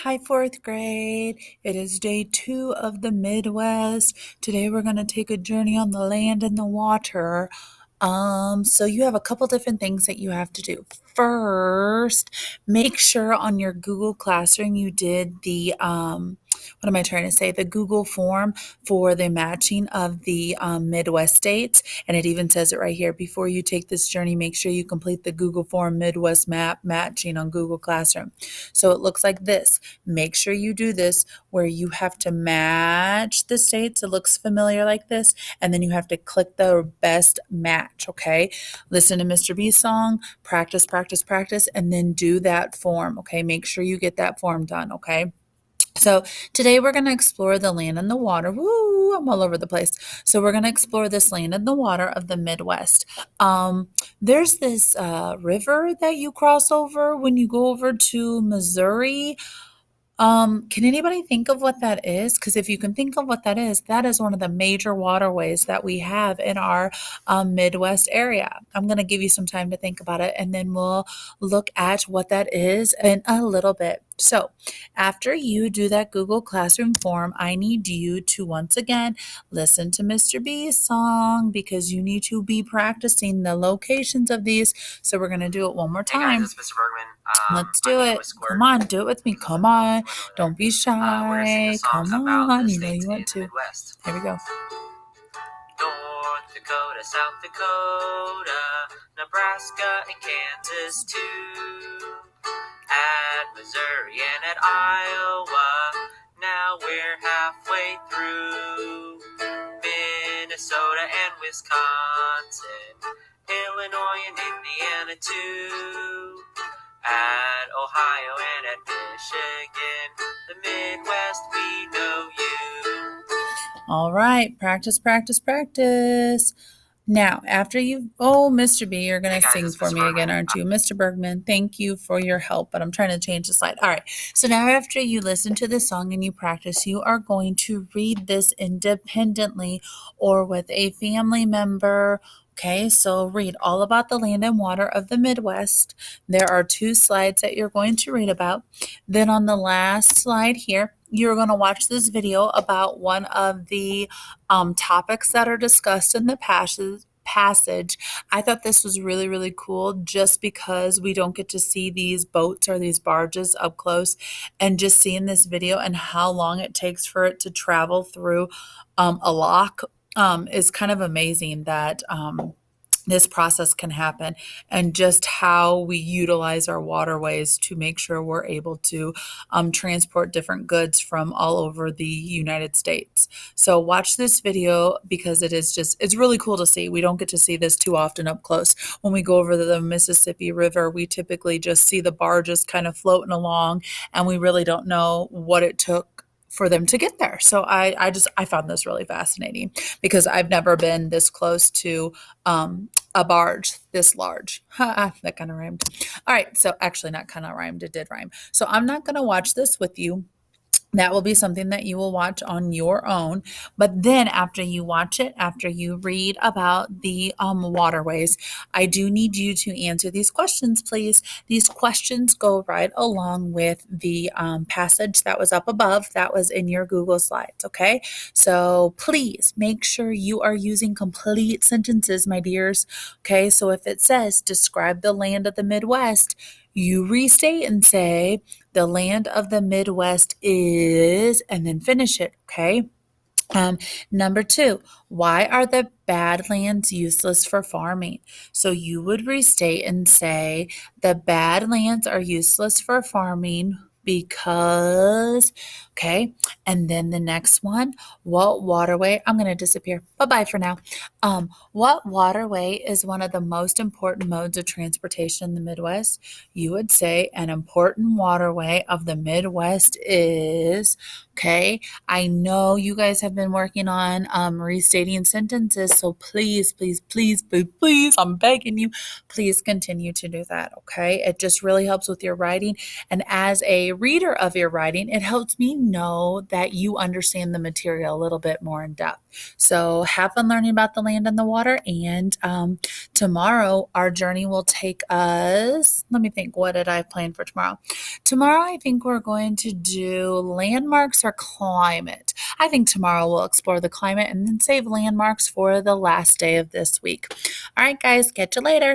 Hi, fourth grade. It is day 2 of the Midwest. Today we're going to take a journey on the land and the water. So you have a couple different things that you have to do. First, make sure on your Google Classroom you did the what am I trying to say? The Google form for the matching of the Midwest states. And it even says it right here. Before you take this journey, make sure you complete the Google form Midwest map matching on Google Classroom. So it looks like this. Make sure you do this where you have to match the states. It looks familiar like this. And then you have to click the best match, okay? Listen to Mr. B's song, practice, practice, practice, and then do that form, okay? Make sure you get that form done, okay? So today we're going to explore the land and the water. Woo, I'm all over the place. So we're going to explore this land and the water of the Midwest. There's this river that you cross over when you go over to Missouri. Can anybody think of what that is? Because if you can think of what that is one of the major waterways that we have in our Midwest area. I'm going to give you some time to think about it, and then we'll look at what that is in a little bit. So, after you do that Google Classroom form, I need you to once again listen to Mr. B's song because you need to be practicing the locations of these. So, we're going to do it one more Hey guys, time. it's Mr. Bergman. Let's do I'm it. Come on, do it with me. Come on. Don't be shy. Come on. You know you want to. Midwest. Here we go. North Dakota, South Dakota, Nebraska, and Kansas too. At Missouri and at Iowa, now we're halfway through. Minnesota and Wisconsin, Illinois and Indiana too. At Ohio and at Michigan, the Midwest, we know you. All right. Practice, practice, practice. Now, after Mr. B, you're going Hey to guys, sing it's for Mr. me again, Bergman. aren't you? Mr. Bergman, thank you for your help, but I'm trying to change the slide. All right. So now after you listen to the song and you practice, you are going to read this independently or with a family member. Okay, so read all about the land and water of the Midwest. There are 2 slides that you're going to read about. Then on the last slide here, you're going to watch this video about one of the topics that are discussed in the passage. I thought this was really, really cool just because we don't get to see these boats or these barges up close, and just seeing this video and how long it takes for it to travel through a lock is kind of amazing that this process can happen, and just how we utilize our waterways to make sure we're able to transport different goods from all over the United States. So watch this video because it's really cool to see. We don't get to see this too often up close. When we go over the Mississippi River, we typically just see the barges kind of floating along, and we really don't know what it took for them to get there. So I found this really fascinating because I've never been this close to a barge this large. Ha, that kind of rhymed. All right, so actually not kind of rhymed, it did rhyme. So I'm not going to watch this with you. That will be something that you will watch on your own. But then after you watch it, after you read about the waterways, I do need you to answer these questions, please. These questions go right along with the passage that was up above, that was in your Google Slides, okay? So please make sure you are using complete sentences, my dears, okay? So if it says, describe the land of the Midwest, you restate and say, the land of the Midwest is, and then finish it, okay? Number 2, why are the Badlands useless for farming? So you would restate and say, the Badlands are useless for farming because, okay? And then the next one, what waterway, I'm going to disappear. Bye-bye for now. What waterway is one of the most important modes of transportation in the Midwest? You would say an important waterway of the Midwest is, okay? I know you guys have been working on restating sentences, so please, please, please, please, please, I'm begging you, please continue to do that, okay? It just really helps with your writing. And as a a reader of your writing, it helps me know that you understand the material a little bit more in depth. So have fun learning about the land and the water. And tomorrow, our journey will take us. Let me think. What did I plan for tomorrow? Tomorrow, I think we're going to do landmarks or climate. I think tomorrow we'll explore the climate and then save landmarks for the last day of this week. All right, guys, catch you later.